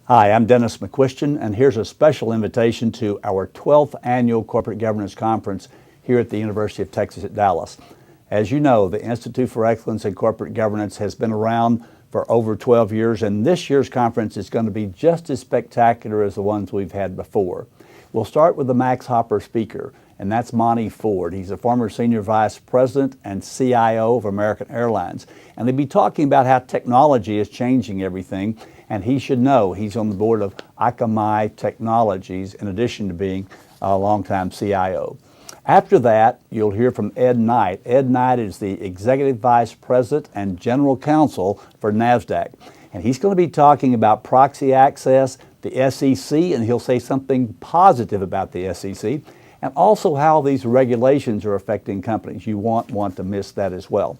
Hi, I'm Dennis McQuistion, and here's a special invitation to our 12th Annual Corporate Governance Conference here at the University of Texas at Dallas. As you know, the Institute for Excellence in Corporate Governance has been around for over 12 years, and this year's conference is going to be just as spectacular as the ones we've had before. We'll start with the Max Hopper speaker, and that's Monty Ford. He's a former Senior Vice President and CIO of American Airlines, and he'll be talking about how technology is changing everything, and he should know he's on the board of Akamai Technologies in addition to being a longtime CIO. After that, you'll hear from Ed Knight. Ed Knight is the Executive Vice President and General Counsel for NASDAQ. And he's going to be talking about proxy access, the SEC, and he'll say something positive about the SEC, and also how these regulations are affecting companies. You won't want to miss that as well.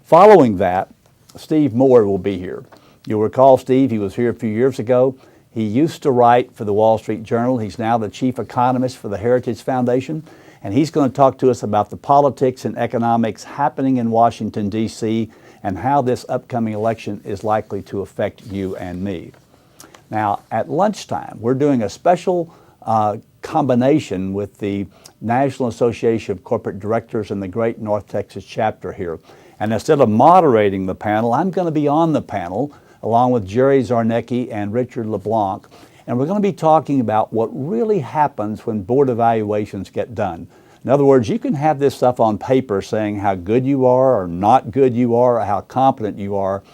Following that, Steve Moore will be here. You'll recall Steve, he was here a few years ago. He used to write for the Wall Street Journal. He's now the chief economist for the Heritage Foundation. And he's going to talk to us about the politics and economics happening in Washington, D.C., and how this upcoming election is likely to affect you and me. Now, at lunchtime, we're doing a special combination with the National Association of Corporate Directors and the Great North Texas chapter here. And instead of moderating the panel, I'm going to be on the panel along with Jerry Zarnecki and Richard LeBlanc. And we're going to be talking about what really happens when board evaluations get done. In other words, you can have this stuff on paper saying how good you are or not good you are or how competent you are,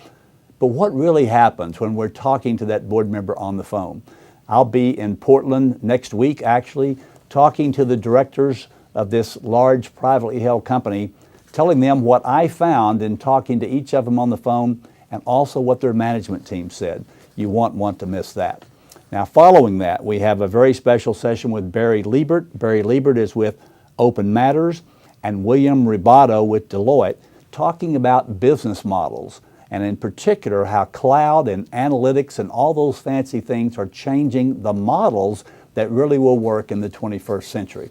but what really happens when we're talking to that board member on the phone? I'll be in Portland next week, actually, talking to the directors of this large privately held company, telling them what I found in talking to each of them on the phone and also what their management team said. You won't want to miss that. Now, following that, we have a very special session with Barry Liebert. Barry Liebert is with Open Matters, and William Ribato with Deloitte, talking about business models, and in particular how cloud and analytics and all those fancy things are changing the models that really will work in the 21st century.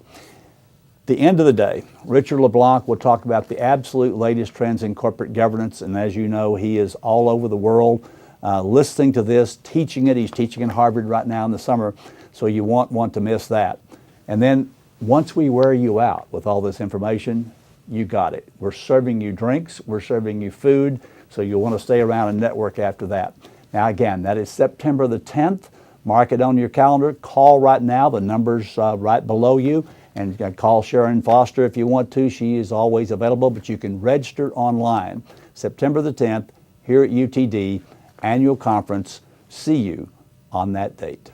At the end of the day, Richard LeBlanc will talk about the absolute latest trends in corporate governance, and as you know, he is all over the world listening to this, teaching it. He's teaching in Harvard right now in the summer, so you won't want to miss that. And then once we wear you out with all this information, you got it. We're serving you drinks, we're serving you food, so you'll want to stay around and network after that. Now again, that is September the 10th. Mark it on your calendar. Call right now. The number's right below you. And you can call Sharon Foster if you want to. She is always available, but you can register online. September the 10th, here at UTD, annual conference. See you on that date.